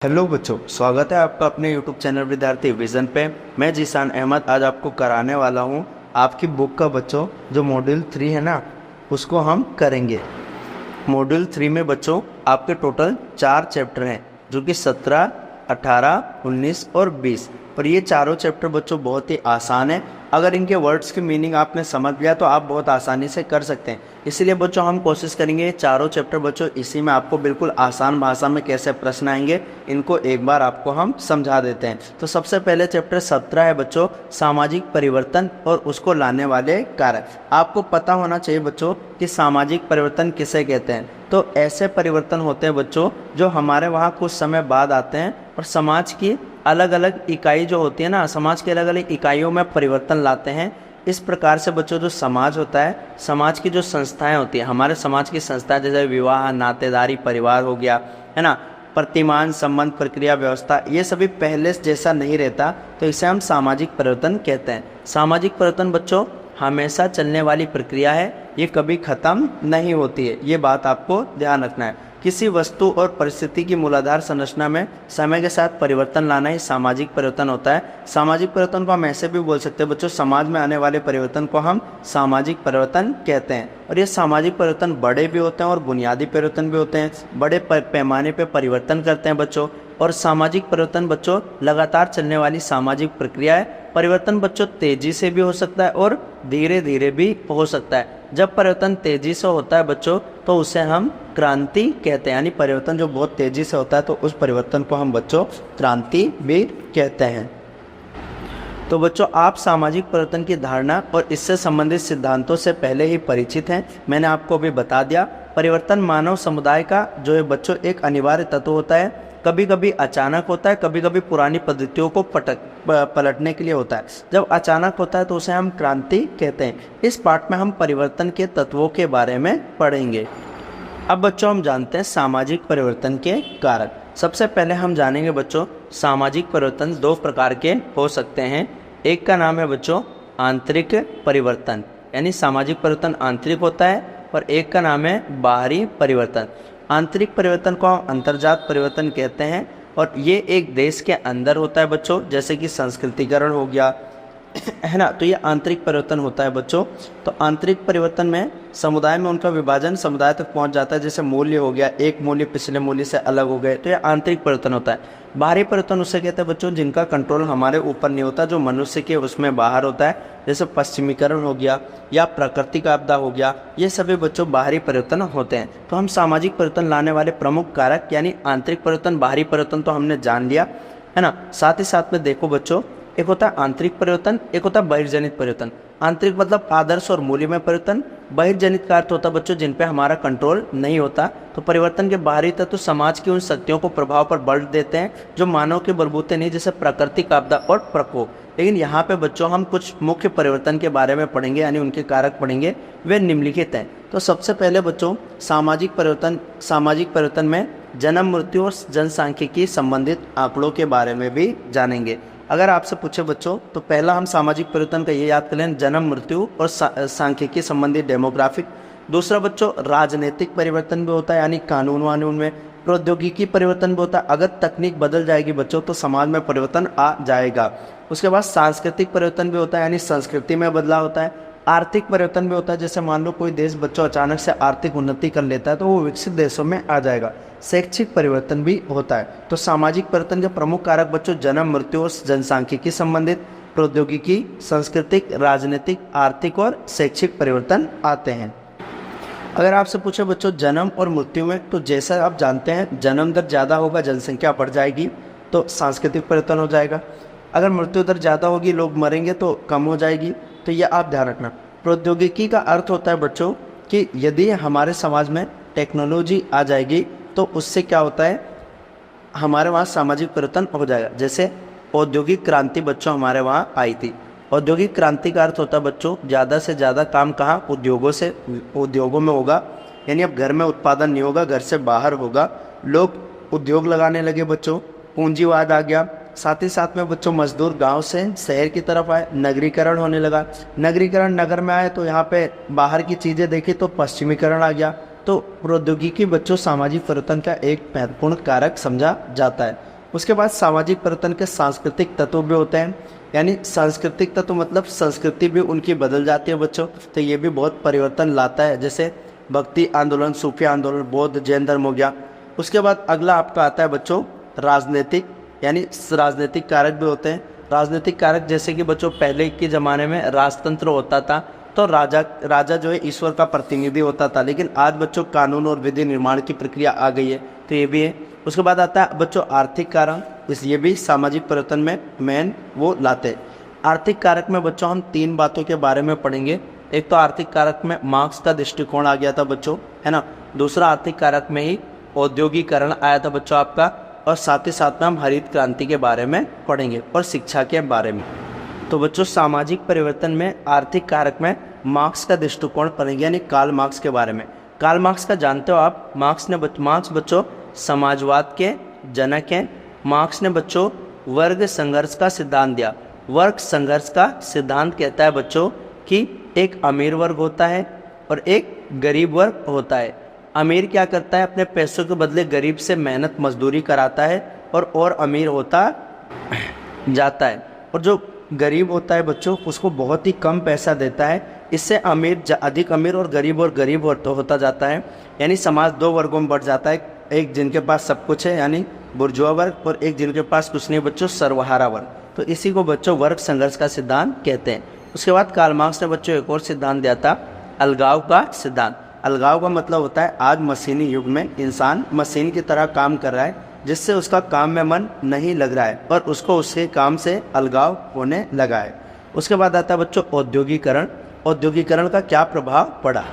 Hello बच्चों, स्वागत है आपका अपने यूट्यूब चैनल विद्यार्थी विजन पे। मैं जीशान अहमद आज आपको कराने वाला हूँ आपकी बुक का बच्चों जो मॉड्यूल 3 है ना, उसको हम करेंगे। मॉड्यूल 3 में बच्चों आपके टोटल 4 चैप्टर हैं जो कि 17, 18, 19 और 20। और ये चारों चैप्टर बच्चों बहुत ही आसान है। अगर इनके वर्ड्स की मीनिंग आपने समझ लिया तो आप बहुत आसानी से कर सकते हैं। इसलिए बच्चों हम कोशिश करेंगे चारों चैप्टर बच्चों इसी में आपको बिल्कुल आसान भाषा में कैसे प्रश्न आएंगे इनको एक बार आपको हम समझा देते हैं। तो सबसे पहले चैप्टर 17 है बच्चों सामाजिक परिवर्तन और उसको लाने वाले कारक। आपको पता होना चाहिए बच्चों कि सामाजिक परिवर्तन किसे कहते हैं। तो ऐसे परिवर्तन होते हैं बच्चों जो हमारे वहाँ कुछ समय बाद आते हैं और समाज की अलग अलग इकाई जो होती है ना, समाज की अलग अलग इकाइयों में परिवर्तन लाते हैं। इस प्रकार से बच्चों जो समाज होता है, समाज की जो संस्थाएं होती है, हमारे समाज की संस्थाएं जैसे विवाह, नातेदारी, परिवार हो गया है ना, प्रतिमान, संबंध, प्रक्रिया, व्यवस्था, ये सभी पहले जैसा नहीं रहता। तो इसे हम सामाजिक परिवर्तन कहते हैं। सामाजिक परिवर्तन बच्चों हमेशा चलने वाली प्रक्रिया है, ये कभी ख़त्म नहीं होती है। ये बात आपको ध्यान रखना है। किसी वस्तु और परिस्थिति की मूलाधार संरचना में समय के साथ परिवर्तन लाना ही सामाजिक परिवर्तन होता है। सामाजिक परिवर्तन को हम ऐसे भी बोल सकते हैं बच्चों, समाज में आने वाले परिवर्तन को हम सामाजिक परिवर्तन कहते हैं। और ये सामाजिक परिवर्तन बड़े भी होते हैं और बुनियादी परिवर्तन भी होते हैं। बड़े पैमाने पर परिवर्तन करते हैं बच्चों। और सामाजिक परिवर्तन बच्चों लगातार चलने वाली सामाजिक प्रक्रिया है। परिवर्तन बच्चों तेजी से भी हो सकता है और धीरे धीरे भी हो सकता है। जब परिवर्तन तेजी से होता है बच्चों तो उसे हम क्रांति कहते हैं, यानी परिवर्तन जो बहुत तेजी से होता है तो उस परिवर्तन को हम बच्चों क्रांति भी कहते हैं। तो बच्चों आप सामाजिक परिवर्तन की धारणा और इससे संबंधित सिद्धांतों से पहले ही परिचित हैं। मैंने आपको अभी बता दिया परिवर्तन मानव समुदाय का जो है बच्चों एक अनिवार्य तत्व होता है। कभी कभी अचानक होता है, कभी कभी पुरानी पद्धतियों को पलटने के लिए होता है। जब अचानक होता है तो उसे हम क्रांति कहते हैं। इस पाठ में हम परिवर्तन के तत्वों के बारे में पढ़ेंगे। अब बच्चों हम जानते हैं सामाजिक परिवर्तन के कारक। सबसे पहले हम जानेंगे बच्चों सामाजिक परिवर्तन 2 प्रकार के हो सकते हैं। एक का नाम है बच्चों आंतरिक परिवर्तन, यानी सामाजिक परिवर्तन आंतरिक होता है, और एक का नाम है बाहरी परिवर्तन। आंतरिक परिवर्तन को हम अंतर्जात परिवर्तन कहते हैं और ये एक देश के अंदर होता है बच्चों, जैसे कि संस्कृतिकरण हो गया है ना, तो ये आंतरिक परिवर्तन होता है बच्चों। तो आंतरिक परिवर्तन में समुदाय में उनका विभाजन समुदाय तक पहुंच जाता है, जैसे मूल्य हो गया, एक मूल्य पिछले मूल्य से अलग हो गए, तो ये आंतरिक परिवर्तन होता है। बाहरी परिवर्तन उसे कहते हैं बच्चों जिनका कंट्रोल हमारे ऊपर नहीं होता, जो मनुष्य के उसमें बाहर होता है, जैसे पश्चिमीकरण हो गया या प्राकृतिक आपदा हो गया, ये सभी बच्चों बाहरी परिवर्तन होते हैं। तो हम सामाजिक परिवर्तन लाने वाले प्रमुख कारक यानी आंतरिक परिवर्तन, बाहरी परिवर्तन तो हमने जान लिया है ना। साथ ही साथ में देखो बच्चों, एक होता है आंतरिक परिवर्तन, एक होता है बहिर्जनित परिवर्तन। आंतरिक मतलब आदर्श और मूल्य में परिवर्तन। बहिर्जनित का अर्थ होता है बच्चों जिन पे हमारा कंट्रोल नहीं होता। तो परिवर्तन के बाहरी तत्व समाज की उन शक्तियों को प्रभाव पर बल देते हैं जो मानव के बलबूते नहीं, जैसे प्राकृतिक आपदा और प्रकोप। लेकिन यहाँ पे बच्चों हम कुछ मुख्य परिवर्तन के बारे में पढ़ेंगे, यानी उनके कारक पढ़ेंगे, वे निम्नलिखित हैं। तो सबसे पहले बच्चों सामाजिक परिवर्तन में जन्म, मृत्यु और जनसांख्यिकी संबंधित आंकड़ों के बारे में भी जानेंगे। अगर आपसे पूछे बच्चों तो पहला हम सामाजिक परिवर्तन का ये याद कर लें, जन्म, मृत्यु और सांख्यिकी संबंधित डेमोग्राफिक। दूसरा बच्चों राजनीतिक परिवर्तन भी होता है, यानी कानून वानून में। प्रौद्योगिकी परिवर्तन भी होता है, अगर तकनीक बदल जाएगी बच्चों तो समाज में परिवर्तन आ जाएगा। उसके बाद सांस्कृतिक परिवर्तन भी होता है, यानी संस्कृति में बदलाव होता है। आर्थिक परिवर्तन भी होता है, जैसे मान लो कोई देश बच्चों अचानक से आर्थिक उन्नति कर लेता है तो वो विकसित देशों में आ जाएगा। शैक्षिक परिवर्तन भी होता है। तो सामाजिक परिवर्तन के प्रमुख कारक बच्चों जन्म, मृत्यु और जनसांख्यिकी संबंधित, प्रौद्योगिकी, सांस्कृतिक, राजनीतिक, आर्थिक और शैक्षिक परिवर्तन आते हैं। अगर आपसे पूछे बच्चों जन्म और मृत्यु में, तो जैसा आप जानते हैं जन्म दर ज़्यादा होगा, जनसंख्या बढ़ जाएगी तो सांस्कृतिक परिवर्तन हो जाएगा। अगर मृत्यु दर ज़्यादा होगी, लोग मरेंगे तो कम हो जाएगी। तो यह आप ध्यान रखना। प्रौद्योगिकी का अर्थ होता है बच्चों कि यदि हमारे समाज में टेक्नोलॉजी आ जाएगी तो उससे क्या होता है, हमारे वहाँ सामाजिक परिवर्तन हो जाएगा। जैसे औद्योगिक क्रांति बच्चों हमारे वहाँ आई थी। औद्योगिक क्रांति का अर्थ होता है बच्चों ज़्यादा से ज़्यादा काम कहाँ, उद्योगों में होगा, यानी अब घर में उत्पादन नहीं होगा, घर से बाहर होगा। लोग उद्योग लगाने लगे बच्चों, पूंजीवाद आ गया। साथ ही साथ में बच्चों मजदूर गांव से शहर की तरफ आए, नगरीकरण होने लगा। नगरीकरण नगर में आए तो यहाँ पे बाहर की चीज़ें देखी तो पश्चिमीकरण आ गया। तो प्रौद्योगिकी बच्चों सामाजिक परिवर्तन का एक महत्वपूर्ण कारक समझा जाता है। उसके बाद सामाजिक परिवर्तन के सांस्कृतिक तत्व भी होते हैं, यानी सांस्कृतिक तत्व मतलब संस्कृति भी उनकी बदल जाती है बच्चों, तो ये भी बहुत परिवर्तन लाता है, जैसे भक्ति आंदोलन, सूफी आंदोलन, बौद्ध जैन धर्म हो गया। उसके बाद अगला आपका आता है बच्चों राजनीतिक, यानी राजनीतिक कारक भी होते हैं। राजनीतिक कारक जैसे कि बच्चों पहले के ज़माने में राजतंत्र होता था, तो राजा जो है ईश्वर का प्रतिनिधि होता था, लेकिन आज बच्चों कानून और विधि निर्माण की प्रक्रिया आ गई है, तो ये भी है। उसके बाद आता है बच्चों आर्थिक कारक, ये भी सामाजिक परिवर्तन में मेन वो लाते हैं। आर्थिक कारक में बच्चों हम 3 बातों के बारे में पढ़ेंगे। एक तो आर्थिक कारक में मार्क्स का दृष्टिकोण आ गया था बच्चों, है ना। दूसरा आर्थिक कारक में ही औद्योगिकरण आया था बच्चों आपका, और साथ ही साथ में हम हरित क्रांति के बारे में पढ़ेंगे और शिक्षा के बारे में। तो बच्चों सामाजिक परिवर्तन में आर्थिक कारक में मार्क्स का दृष्टिकोण पढ़ेंगे, यानी कार्ल मार्क्स के बारे में। कार्ल मार्क्स का जानते हो आप, मार्क्स बच्चों समाजवाद के जनक हैं। मार्क्स ने बच्चों वर्ग संघर्ष का सिद्धांत दिया। वर्ग संघर्ष का सिद्धांत कहता है बच्चों कि एक अमीर वर्ग होता है और एक गरीब वर्ग होता है। अमीर क्या करता है, अपने पैसों के बदले गरीब से मेहनत मजदूरी कराता है और अमीर होता जाता है, और जो गरीब होता है बच्चों उसको बहुत ही कम पैसा देता है। इससे अमीर अधिक अमीर और गरीब होता जाता है, यानी समाज 2 वर्गों में बढ़ जाता है। एक जिनके पास सब कुछ है यानी बुर्जुआ वर्ग, और एक जिनके पास कुछ नहीं बच्चों सर्वहारा वर्ग। तो इसी को बच्चों वर्ग संघर्ष का सिद्धांत कहते हैं। उसके बाद कार्ल मार्क्स ने बच्चों एक और सिद्धांत दिया था, अलगाव का सिद्धांत। अलगाव का मतलब होता है आज मशीनी युग में इंसान मशीन की तरह काम कर रहा है, जिससे उसका काम में मन नहीं लग रहा है और उसको उसके काम से अलगाव होने लगा है। उसके बाद आता है बच्चों औद्योगिकरण। औद्योगिकरण का क्या प्रभाव पड़ा,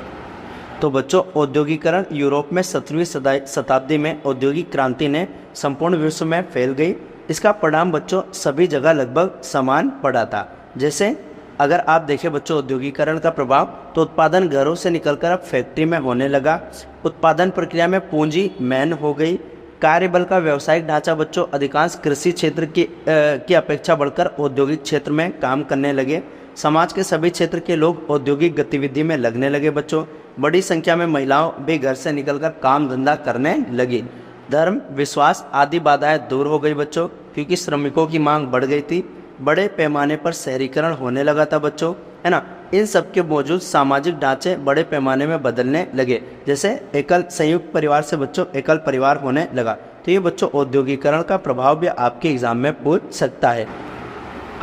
तो बच्चों औद्योगिकरण यूरोप में 17वीं शताब्दी में औद्योगिक क्रांति ने संपूर्ण विश्व में फैल गई। इसका परिणाम बच्चों सभी जगह लगभग समान पड़ा था। जैसे अगर आप देखें बच्चों औद्योगिकरण का प्रभाव, तो उत्पादन घरों से निकलकर अब फैक्ट्री में होने लगा। उत्पादन प्रक्रिया में पूंजी मैन हो गई। कार्यबल का व्यावसायिक ढांचा बच्चों अधिकांश कृषि क्षेत्र की अपेक्षा बढ़कर औद्योगिक क्षेत्र में काम करने लगे। समाज के सभी क्षेत्र के लोग औद्योगिक गतिविधि में लगने लगे बच्चों। बड़ी संख्या में महिलाओं भी घर से निकलकर काम धंधा करने लगी। धर्म, विश्वास आदि बाधाएं दूर हो गई बच्चों, क्योंकि श्रमिकों की मांग बढ़ गई थी। बड़े पैमाने पर शहरीकरण होने लगा था बच्चों, है ना। इन सब के मौजूद सामाजिक ढांचे बड़े पैमाने में बदलने लगे, जैसे एकल संयुक्त परिवार से बच्चों एकल परिवार होने लगा। तो ये बच्चों औद्योगिकरण का प्रभाव भी आपके एग्जाम में पूछ सकता है।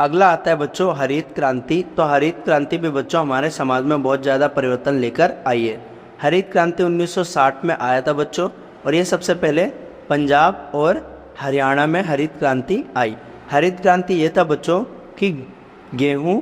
अगला आता है बच्चों हरित क्रांति। तो हरित क्रांति भी बच्चों हमारे समाज में बहुत ज़्यादा परिवर्तन लेकर आई है। हरित क्रांति 1960 में आया था बच्चों, और ये सबसे पहले पंजाब और हरियाणा में हरित क्रांति आई। हरित क्रांति ये था बच्चों कि गेहूं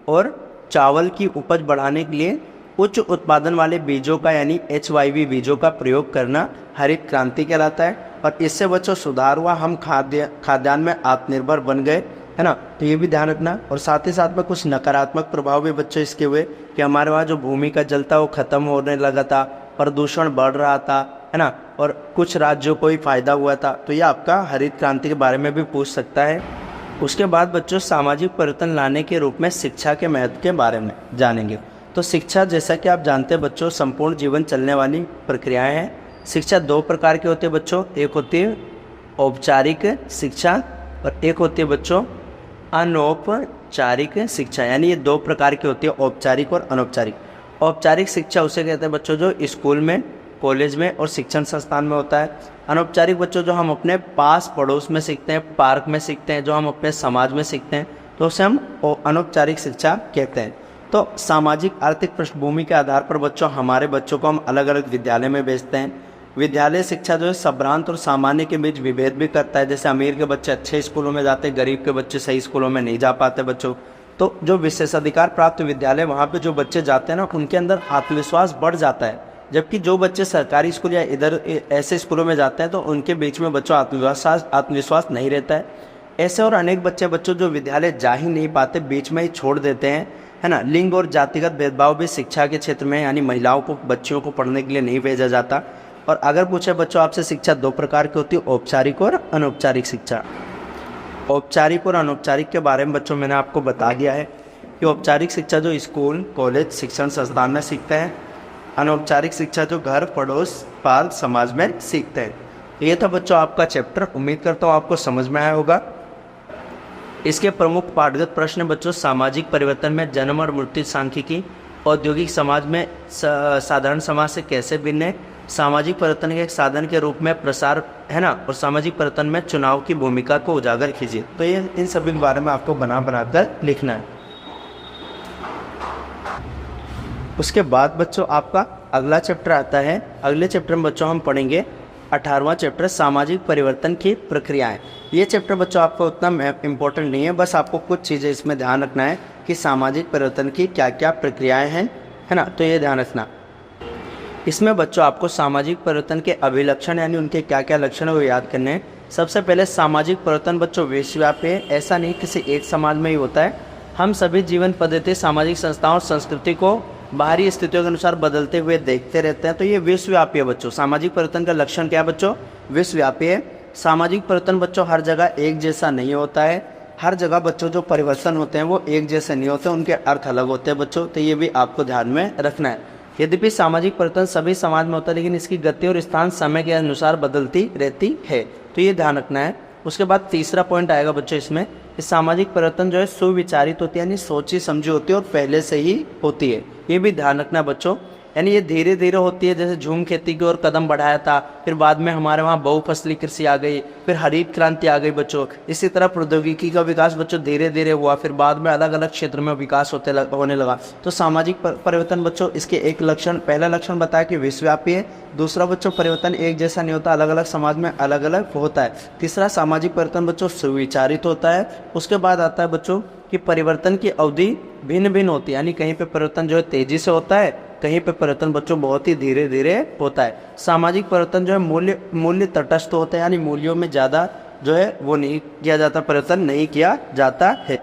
और चावल की उपज बढ़ाने के लिए उच्च उत्पादन वाले बीजों का यानी HYV बीजों का प्रयोग करना हरित क्रांति कहलाता है। और इससे बच्चों सुधार हुआ, हम खाद्यान्न में आत्मनिर्भर बन गए, है ना। तो ये भी ध्यान रखना। और साथ ही साथ में कुछ नकारात्मक प्रभाव भी बच्चों इसके हुए कि हमारे वहाँ जो भूमि का जल था वो खत्म होने लगा था, प्रदूषण बढ़ रहा था, है ना, और कुछ राज्यों को ही फायदा हुआ था। तो ये आपका हरित क्रांति के बारे में भी पूछ सकता है। उसके बाद बच्चों सामाजिक परिवर्तन लाने के रूप में शिक्षा के महत्व के बारे में जानेंगे। तो शिक्षा जैसा कि आप जानते हैं बच्चों संपूर्ण जीवन चलने वाली प्रक्रियाएं हैं। शिक्षा 2 प्रकार की होती है बच्चों, एक होती है औपचारिक शिक्षा और एक होती है बच्चों अनौपचारिक शिक्षा, यानी ये 2 प्रकार की होती है, औपचारिक और अनौपचारिक। औपचारिक शिक्षा उसे कहते हैं बच्चों जो स्कूल में, कॉलेज में और शिक्षण संस्थान में होता है। अनौपचारिक बच्चों जो हम अपने पास पड़ोस में सीखते हैं, पार्क में सीखते हैं, जो हम अपने समाज में सीखते हैं, तो उसे हम अनौपचारिक शिक्षा कहते हैं। तो सामाजिक आर्थिक पृष्ठभूमि के आधार पर बच्चों हमारे बच्चों को हम अलग अलग विद्यालय में भेजते हैं। विद्यालय शिक्षा जो है संभ्रांत और सामान्य के बीच विभेद भी करता है। जैसे अमीर के बच्चे अच्छे स्कूलों में जाते हैं, गरीब के बच्चे सही स्कूलों में नहीं जा पाते बच्चों। तो जो विशेषाधिकार प्राप्त विद्यालय वहाँ पे जो बच्चे जाते हैं ना, उनके अंदर आत्मविश्वास बढ़ जाता है। जबकि जो बच्चे सरकारी स्कूल या इधर ऐसे स्कूलों में जाते हैं तो उनके बीच में बच्चों आत्मविश्वास नहीं रहता है। ऐसे और अनेक बच्चों जो विद्यालय जा ही नहीं पाते, बीच में ही छोड़ देते हैं, है ना। लिंग और जातिगत भेदभाव भी शिक्षा के क्षेत्र में, यानी महिलाओं को, बच्चियों को पढ़ने के लिए नहीं भेजा जाता। और अगर पूछे बच्चों आपसे, शिक्षा 2 प्रकार की होती है, औपचारिक और अनौपचारिक शिक्षा। औपचारिक और अनौपचारिक के बारे में बच्चों मैंने आपको बता दिया है कि औपचारिक शिक्षा जो स्कूल, कॉलेज, शिक्षण संस्थान में सीखते हैं, अनौपचारिक शिक्षा जो घर, पड़ोस, पाल, समाज में सीखते हैं। ये था बच्चों आपका चैप्टर। उम्मीद करता हूँ आपको समझ में आया होगा। इसके प्रमुख पाठगत प्रश्न बच्चों, सामाजिक परिवर्तन में जन्म और मृत्यु सांख्यिकी, औद्योगिक समाज में साधारण समाज से कैसे भिन्न है, सामाजिक परिवर्तन के एक साधन के रूप में प्रसार है ना, और सामाजिक परिवर्तन में चुनाव की भूमिका को उजागर कीजिए। तो ये इन सभी के बारे में आपको बनाकर लिखना है। उसके बाद बच्चों आपका अगला चैप्टर आता है। अगले चैप्टर में बच्चों हम पढ़ेंगे 18वां चैप्टर, सामाजिक परिवर्तन की प्रक्रियाएं। ये चैप्टर बच्चों आपको उतना इम्पोर्टेंट नहीं है, बस आपको कुछ चीज़ें इसमें ध्यान रखना है कि सामाजिक परिवर्तन की क्या क्या प्रक्रियाएं हैं, है ना, तो ये ध्यान रखना। इसमें बच्चों आपको सामाजिक परिवर्तन के अभिलक्षण यानी उनके क्या क्या लक्षण है वो याद करने हैं। सबसे पहले सामाजिक परिवर्तन बच्चों विश्वव्यापी है, ऐसा नहीं किसी एक समाज में ही होता है। हम सभी जीवन पद्धति, सामाजिक संस्थाओं और संस्कृति को बाहरी स्थितियों के अनुसार बदलते हुए देखते रहते हैं, तो ये विश्वव्यापी है बच्चों। सामाजिक परिवर्तन का लक्षण क्या है बच्चों? विश्वव्यापी है। सामाजिक परिवर्तन बच्चों हर जगह एक जैसा नहीं होता है। हर जगह बच्चों जो परिवर्तन होते हैं वो एक जैसे नहीं होते, उनके अर्थ अलग होते हैं बच्चों, तो ये भी आपको ध्यान में रखना है। यद्यपि सामाजिक परिवर्तन सभी समाज में होता है, लेकिन इसकी गति और स्थान समय के अनुसार बदलती रहती है, तो ये ध्यान रखना है। उसके बाद तीसरा पॉइंट आएगा बच्चों इसमें, इस सामाजिक परिवर्तन जो है सुविचारित होती है, यानी सोची समझी होती है और पहले से ही होती है, ये भी ध्यान रखना बच्चों। यानी ये धीरे धीरे होती है, जैसे झूम खेती की ओर कदम बढ़ाया था, फिर बाद में हमारे वहाँ बहुफसली कृषि आ गई, फिर हरित क्रांति आ गई बच्चों। इसी तरह प्रौद्योगिकी का विकास बच्चों धीरे धीरे हुआ, फिर बाद में अलग अलग क्षेत्र में विकास होने लगा। तो सामाजिक परिवर्तन बच्चों, इसके एक लक्षण, पहला लक्षण बताया कि विश्वव्यापी है। दूसरा बच्चों, परिवर्तन एक जैसा नहीं होता, अलग अलग समाज में अलग अलग होता है। तीसरा, सामाजिक परिवर्तन बच्चों सुविचारित होता है। उसके बाद आता है बच्चों कि परिवर्तन की अवधि भिन्न भिन्न होती है, यानी कहीं पे परिवर्तन जो है तेजी से होता है, कहीं पे परिवर्तन बच्चों बहुत ही धीरे धीरे होता है। सामाजिक परिवर्तन जो है मूल्य तटस्थ होता है, यानी मूल्यों में ज़्यादा जो है वो नहीं किया जाता, परिवर्तन नहीं किया जाता है।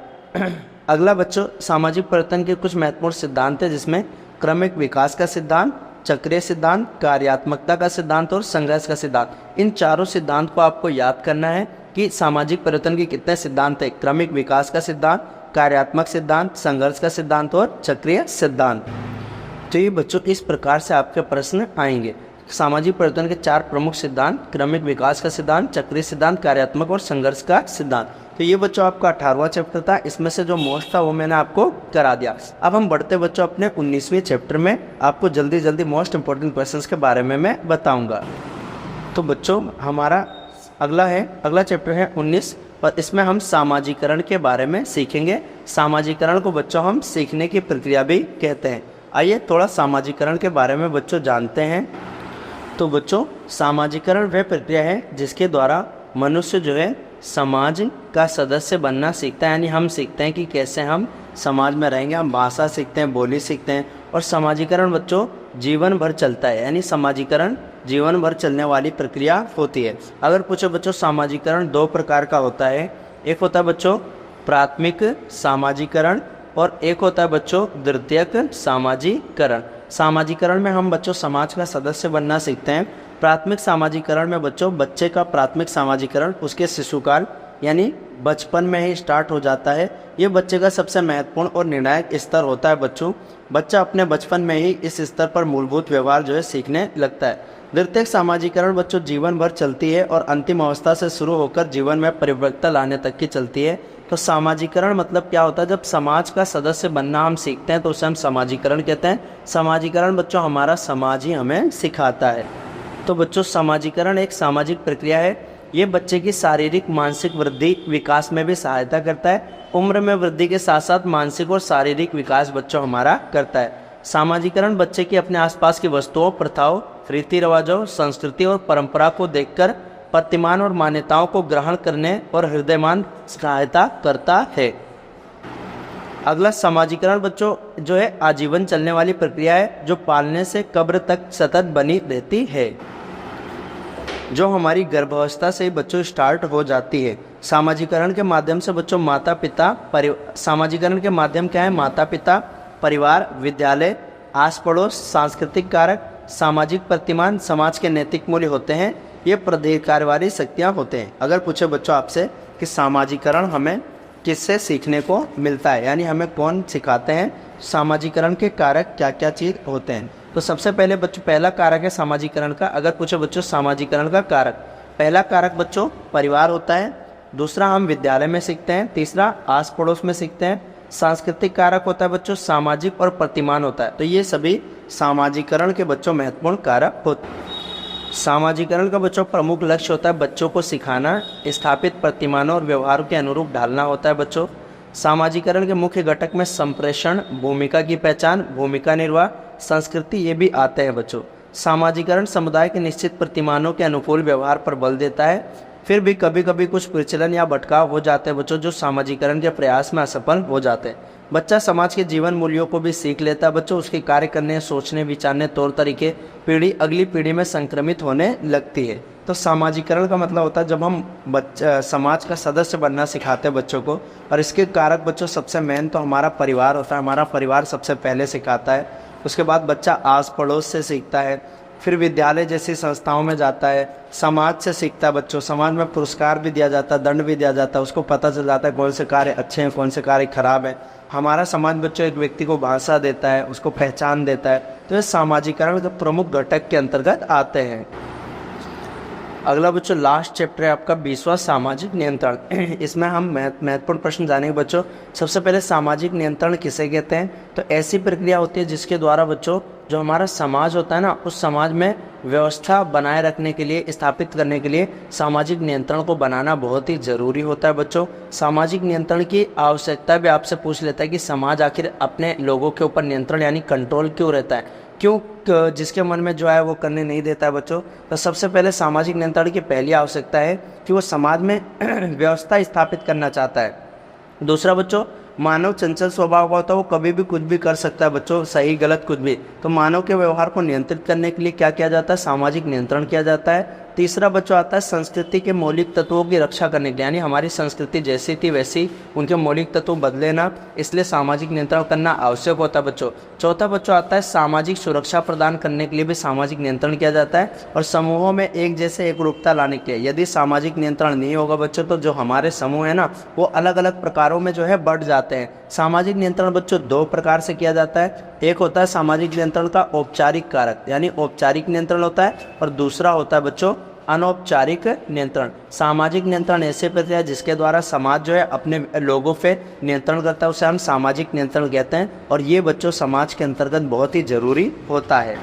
अगला बच्चों, सामाजिक परिवर्तन के कुछ महत्वपूर्ण सिद्धांत है, जिसमें क्रमिक विकास का सिद्धांत, चक्रीय सिद्धांत, कार्यात्मकता का सिद्धांत और संघर्ष का सिद्धांत। इन चारों सिद्धांत को आपको याद करना है कि सामाजिक परिवर्तन के कितने सिद्धांत है। क्रमिक विकास का सिद्धांत, कार्यात्मक सिद्धांत, संघर्ष का सिद्धांत और चक्रीय सिद्धांत। तो ये बच्चों इस प्रकार से आपके प्रश्न आएंगे। सामाजिक परिवर्तन के चार प्रमुख सिद्धांत, क्रमिक विकास का सिद्धांत, चक्रीय सिद्धांत, कार्यात्मक और संघर्ष का सिद्धांत। तो ये बच्चों आपका 18वां चैप्टर था। इसमें से जो मोस्ट था वो मैंने आपको करा दिया। अब हम बढ़ते बच्चों अपने 19वें चैप्टर में। आपको जल्दी जल्दी मोस्ट इंपॉर्टेंट क्वेश्चंस के बारे में मैं बताऊंगा। तो बच्चों हमारा अगला चैप्टर है 19, और इसमें हम सामाजिकरण के बारे में सीखेंगे। सामाजिकरण को बच्चों हम सीखने की प्रक्रिया भी कहते हैं। आइए थोड़ा सामाजिकरण के बारे में बच्चों जानते हैं। तो बच्चों सामाजिकरण वह प्रक्रिया है जिसके द्वारा मनुष्य जो है समाज का सदस्य बनना सीखता है, यानी हम सीखते हैं कि कैसे हम समाज में रहेंगे। हम भाषा सीखते हैं, बोली सीखते हैं, और सामाजिकरण बच्चों जीवन भर चलता है, यानी सामाजिकरण जीवन भर चलने वाली प्रक्रिया होती है। अगर पूछो बच्चों, सामाजिकरण दो प्रकार का होता है। एक होता है बच्चों प्राथमिक सामाजिकरण, और एक होता है बच्चों द्वितीयक सामाजिकरण। सामाजिकरण में हम बच्चों समाज का सदस्य बनना सीखते हैं। प्राथमिक सामाजिकरण में बच्चों बच्चे का प्राथमिक सामाजिकरण उसके शिशुकाल यानी बचपन में ही स्टार्ट हो जाता है। ये बच्चे का सबसे महत्वपूर्ण और निर्णायक स्तर होता है बच्चों। बच्चा अपने बचपन में ही इस स्तर पर मूलभूत व्यवहार जो है सीखने लगता है। द्वितीयक सामाजिकरण बच्चों जीवन भर चलती है और अंतिम अवस्था से शुरू होकर जीवन में परिवर्तन लाने तक की चलती है। तो सामाजिकरण मतलब क्या होता है? जब समाज का सदस्य बनना हम सीखते हैं तो उसे हम सामाजिकरण कहते हैं। सामाजिकरण बच्चों हमारा समाज ही हमें सिखाता है। तो बच्चों सामाजिकरण एक सामाजिक प्रक्रिया है। ये बच्चे की शारीरिक मानसिक वृद्धि विकास में भी सहायता करता है। उम्र में वृद्धि के साथ साथ मानसिक और शारीरिक विकास बच्चों हमारा करता है। सामाजिकरण बच्चे की अपने आसपास की वस्तुओं, प्रथाओं, रीति रिवाजों, संस्कृति और परंपरा को देखकर प्रतिमान और मान्यताओं को ग्रहण करने और हृदयमान सहायता करता है। अगला सामाजिकरण बच्चों जो है आजीवन चलने वाली प्रक्रिया है, जो पालने से कब्र तक सतत बनी रहती है, जो हमारी गर्भावस्था से बच्चों स्टार्ट हो जाती है। सामाजिकरण के माध्यम से बच्चों माता पिता सामाजिकरण के माध्यम क्या है? माता पिता, परिवार, विद्यालय, आस पड़ोस, सांस्कृतिक कारक, सामाजिक प्रतिमान, समाज के नैतिक मूल्य होते हैं। ये प्राधिकारवादी शक्तियाँ होते हैं। अगर पूछे बच्चों आपसे कि सामाजिकरण हमें किससे सीखने को मिलता है, यानी हमें कौन सिखाते हैं, सामाजिकरण के कारक क्या क्या चीज़ होते हैं, तो सबसे पहले बच्चों पहला कारक है सामाजिकरण का। अगर पूछे बच्चों सामाजिकरण का कारक, पहला कारक बच्चों परिवार होता है, दूसरा हम विद्यालय में सीखते हैं, तीसरा आस पड़ोस में सीखते हैं। सांस्कृतिक कारक होता है बच्चों सामाजिक और प्रतिमान होता है। तो ये सभी सामाजिकरण के बच्चों महत्वपूर्ण कारक होते हैं। सामाजिकरण का बच्चों प्रमुख लक्ष्य होता है बच्चों को सिखाना, स्थापित प्रतिमानों और व्यवहारों के अनुरूप ढालना होता है बच्चों। सामाजिकरण के मुख्य घटक में संप्रेषण, भूमिका की पहचान, भूमिका निर्वाह, संस्कृति ये भी आते हैं बच्चों। सामाजिकरण समुदाय के निश्चित प्रतिमानों के अनुकूल व्यवहार पर बल देता है, फिर भी कभी कभी कुछ प्रचलन या भटकाव हो जाते हैं बच्चों जो सामाजिकरण के प्रयास में असफल हो जाते हैं। बच्चा समाज के जीवन मूल्यों को भी सीख लेता है बच्चों, उसके कार्य करने, सोचने, विचारने, तौर तरीके पीढ़ी अगली पीढ़ी में संक्रमित होने लगती है। तो सामाजिकरण का मतलब होता है जब हम समाज का सदस्य बनना सिखाते हैं बच्चों को, और इसके कारक बच्चों सबसे मेन तो हमारा परिवार होता है। हमारा परिवार सबसे पहले सिखाता है, उसके बाद बच्चा आस पड़ोस से सीखता है, फिर विद्यालय जैसी संस्थाओं में जाता है, समाज से सीखता है बच्चों। समाज में पुरस्कार भी दिया जाता है, दंड भी दिया जाता है, उसको पता चल जाता है कौन से कार्य अच्छे हैं, कौन से कार्य खराब है। हमारा समाज बच्चों एक व्यक्ति को भाषा देता है, उसको पहचान देता है। तो ये सामाजिकरण के प्रमुख घटक के अंतर्गत आते हैं। अगला बच्चों लास्ट चैप्टर है आपका 20वां सामाजिक नियंत्रण। इसमें हम महत्वपूर्ण प्रश्न जानेंगे बच्चों। सबसे पहले सामाजिक नियंत्रण किसे कहते हैं? तो ऐसी प्रक्रिया होती है जिसके द्वारा बच्चों जो हमारा समाज होता है ना, उस समाज में व्यवस्था बनाए रखने के लिए, स्थापित करने के लिए सामाजिक नियंत्रण को बनाना बहुत ही ज़रूरी होता है बच्चों। सामाजिक नियंत्रण की आवश्यकता भी आपसे पूछ लेता है कि समाज आखिर अपने लोगों के ऊपर नियंत्रण यानी कंट्रोल क्यों रहता है, क्यों जिसके मन में जो है वो करने नहीं देता है बच्चों। तो सबसे पहले सामाजिक नियंत्रण की पहली आवश्यकता है कि वो समाज में व्यवस्था स्थापित करना चाहता है। दूसरा बच्चों मानव चंचल स्वभाव का होता है, वो कभी भी कुछ भी कर सकता है बच्चों, सही गलत कुछ भी। तो मानव के व्यवहार को नियंत्रित करने के लिए क्या किया जाता है? सामाजिक नियंत्रण किया जाता है। तीसरा बच्चों आता है संस्कृति के मौलिक तत्वों की रक्षा करने के लिए, यानी हमारी संस्कृति जैसी थी वैसी उनके मौलिक तत्व बदले ना, इसलिए सामाजिक नियंत्रण करना आवश्यक होता है बच्चों। चौथा बच्चों आता है सामाजिक सुरक्षा प्रदान करने के लिए भी सामाजिक नियंत्रण किया जाता है, और समूहों में एक जैसे एकरूपता लाने के लिए। यदि सामाजिक नियंत्रण नहीं होगा बच्चों तो जो हमारे समूह है ना, वो अलग अलग प्रकारों में जो है बढ़ जाते हैं। सामाजिक नियंत्रण बच्चों दो प्रकार से किया जाता है। एक होता है सामाजिक नियंत्रण का औपचारिक कारक यानी औपचारिक नियंत्रण होता है, और दूसरा होता है बच्चों अनौपचारिक नियंत्रण। सामाजिक नियंत्रण ऐसे प्रक्रिया है जिसके द्वारा समाज जो है अपने लोगों पे नियंत्रण करता है, उसे हम सामाजिक नियंत्रण कहते हैं, और ये बच्चों समाज के अंतर्गत बहुत ही जरूरी होता है।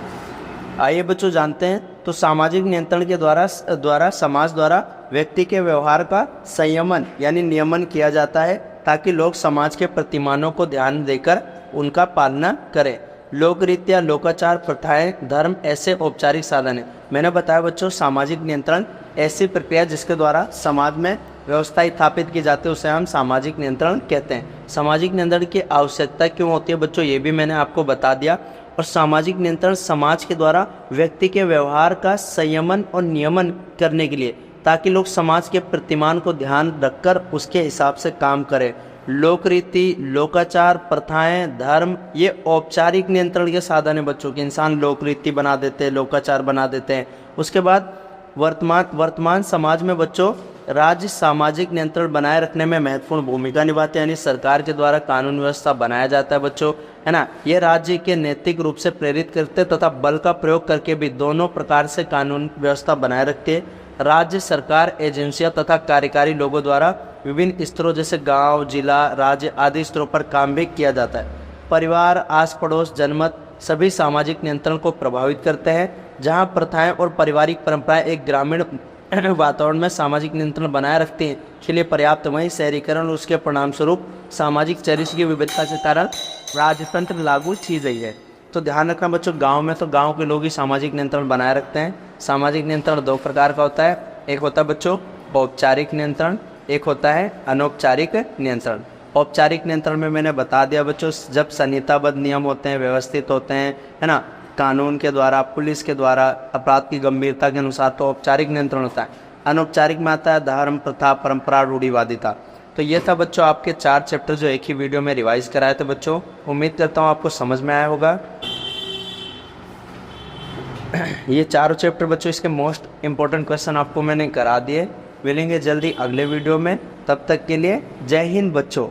आइए बच्चों जानते हैं, तो सामाजिक नियंत्रण के द्वारा समाज द्वारा व्यक्ति के व्यवहार का संयमन यानी नियमन किया जाता है, ताकि लोग समाज के प्रतिमानों को ध्यान देकर उनका पालना करें। लोकरीतियाँ, लोकाचार, प्रथाएं, धर्म ऐसे औपचारिक साधन हैं। मैंने बताया बच्चों सामाजिक नियंत्रण ऐसी प्रक्रिया जिसके द्वारा समाज में व्यवस्था स्थापित की जाती है, उसे हम सामाजिक नियंत्रण कहते हैं। सामाजिक नियंत्रण की आवश्यकता क्यों होती है बच्चों, ये भी मैंने आपको बता दिया। और सामाजिक नियंत्रण समाज के द्वारा व्यक्ति के व्यवहार का संयमन और नियमन करने के लिए, ताकि लोग समाज के प्रतिमान को ध्यान रखकर उसके हिसाब से काम करें। लोकरीति, लोकाचार, प्रथाएं, धर्म ये औपचारिक नियंत्रण के साधन है बच्चों के। इंसान लोकरीति बना देते हैं, लोकाचार बना देते हैं। उसके बाद वर्तमान समाज में बच्चों राज्य सामाजिक नियंत्रण बनाए रखने में महत्वपूर्ण भूमिका निभाते हैं, यानी सरकार के द्वारा कानून व्यवस्था बनाया जाता है बच्चों, है ना। ये राज्य के नैतिक रूप से प्रेरित करते तथा बल का प्रयोग करके भी दोनों प्रकार से कानून व्यवस्था बनाए रखते हैं। राज्य सरकार, एजेंसियां तथा कार्यकारी लोगों द्वारा विभिन्न स्तरों जैसे गांव, जिला, राज्य आदि स्तरों पर काम भी किया जाता है। परिवार, आस पड़ोस, जनमत सभी सामाजिक नियंत्रण को प्रभावित करते हैं। जहां प्रथाएं और पारिवारिक परंपराएं एक ग्रामीण वातावरण में सामाजिक नियंत्रण बनाए रखते हैं के लिए पर्याप्त, वहीं शहरीकरण और उसके परिणाम स्वरूप सामाजिक चरित्र की विविधता के कारण राजतंत्र लागू की गई है। तो ध्यान रखना बच्चों, गांव में तो गांव के लोग ही सामाजिक नियंत्रण बनाए रखते हैं। सामाजिक नियंत्रण दो प्रकार का होता है, एक होता है बच्चों औपचारिक नियंत्रण, एक होता है अनौपचारिक नियंत्रण। औपचारिक नियंत्रण में मैंने बता दिया बच्चों, जब संहिताबद्ध नियम होते हैं, व्यवस्थित होते हैं, है ना, कानून के द्वारा, पुलिस के द्वारा, अपराध की गंभीरता के अनुसार, तो औपचारिक नियंत्रण होता है। अनौपचारिक में आता है धर्म, प्रथा, परंपरा, रूढ़िवादिता। तो ये था बच्चों आपके 4 चैप्टर जो एक ही वीडियो में रिवाइज कराए थे बच्चों। उम्मीद करता हूँ आपको समझ में आया होगा। ये 4 चैप्टर बच्चों, इसके मोस्ट इंपॉर्टेंट क्वेश्चन आपको मैंने करा दिए। मिलेंगे जल्दी अगले वीडियो में, तब तक के लिए जय हिंद बच्चों।